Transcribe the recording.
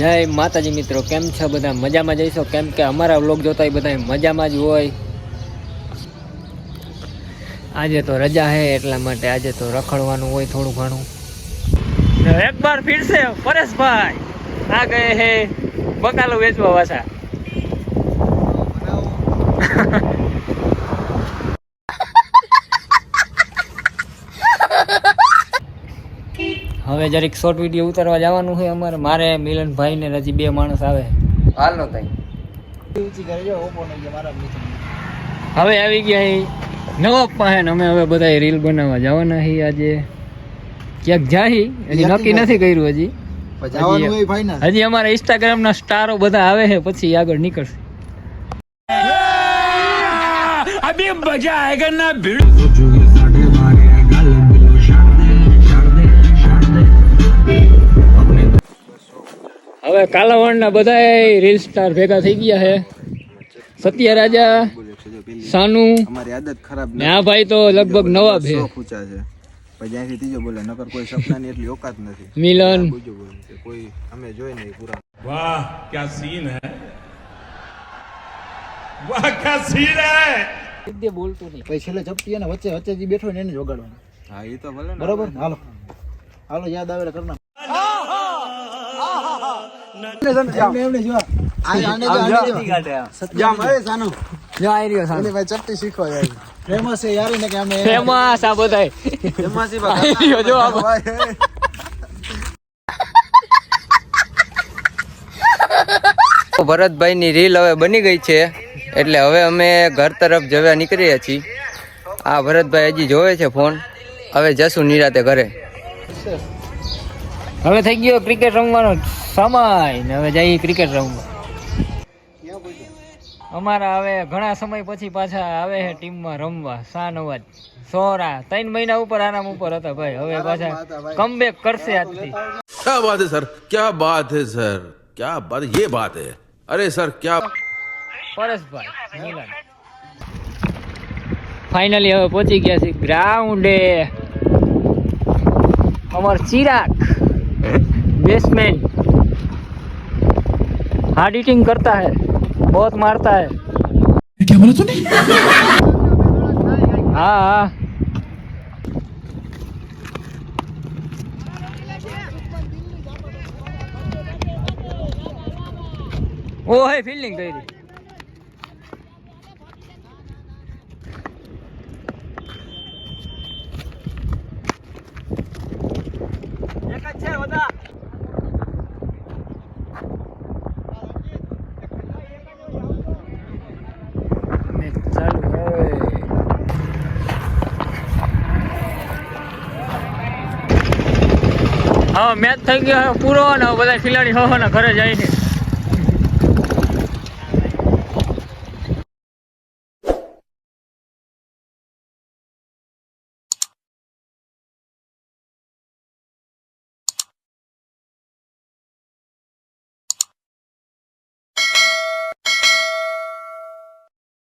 જય માતાજી મિત્રો, કેમ છો બધા? મજામાં જઈશો? કેમ કે અમારા વ્લોગ જોતા હોય બધા મજામાં જ હોય. આજે તો રજા હે એટલા માટે આજે તો રખડવાનું હોય થોડું ઘણું. એક બાર ફિર સે પરેશભાઈ આ ગયે હે બકાલો વેચવા વાસા. હવે જરીક શોર્ટ વિડીયો ઉતારવા જવાનું છે અમારે. મારે મિલનભાઈ ને હજી બે માણસ આવે. હાલો તાઈ હવે આવી ગયા નવાબ પાસે. અમે હવે બધા રીલ બનાવવા જવાના છીએ. આજે ક્યાંક જાહી, હજી નક્કી નથી કર્યું. હજી અમારા ઇન્સ્ટાગ્રામ ના સ્ટારો બધા આવે છે, પછી આગળ નીકળશે. અભી મજા આયેગા ના ભીડ. હવે કાલાવડ ના બધા રીલ સ્ટાર ભેગા થઈ ગયા છે. સત્ય રાજા, સાનુ, અમારી આદત ખરાબ ને આ ભાઈ તો લગભગ નવાબ છે. પૂછા છે પછી ત્રીજો બોલે નકર કોઈ સપનાની એટલી ઓકાત નથી. મિલન કોઈ અમે જોઈ નહીં પૂરા. વાહ क्या सीन है, वाह क्या सीन है. સીધે બોલતો નહીં. પછી છેલ્લે ચપટી ને વચ્ચે વચ્ચે જે બેઠો ને એને જોગાડવાનું. હા એ તો ભલે ને. બરોબર, હાલો હાલો યાદ આવે કરના. એમને જો આને જામ એ સાનુ જો આઈ રહ્યો સાનુ. ભાઈ ચપટી શીખો યાર. ફેમસ છે યાર ને કે અમે ફેમસ આ બધાય. ફેમસ આઈ રહ્યો જો આ ભરતભાઈ ની રીલ હવે બની ગઈ છે, એટલે હવે અમે ઘર તરફ જવા નીકળીએ છીએ. આ ભરતભાઈ હજી જોવે છે ફોન. હવે જશું નિરાતે ઘરે. હવે થઈ ગયો ક્રિકેટ રમવાનો સમય ને હવે જઈએ ક્રિકેટ રમવા. અમારા હવે ઘણા સમય પછી પાછા આવે છે ટીમમાં રમવા. શાનવાજ સોરા 3 મહિના ઉપર આરામ ઉપર હતા ભાઈ. હવે પાછા કમબેક કરશે આજથી. क्या बात है सर, क्या बात है सर, क्या बात, ये बात है. अरे सर क्या પરેશભાઈ મિલન ફાઇનલી હવે પહોંચી ગયા છે ગ્રાઉન્ડે. અમાર ચિરાગ बेसमैन हार्ड ईटिंग करता है, बहुत मारता है. क्या बोला तूने? हाँ हाँ वो है फील्डिंग કરી એક જ છે બધા. હા મેચ થઈ ગયો પૂરો ને બધા ખેલાડી હો ઘરે જાય છે.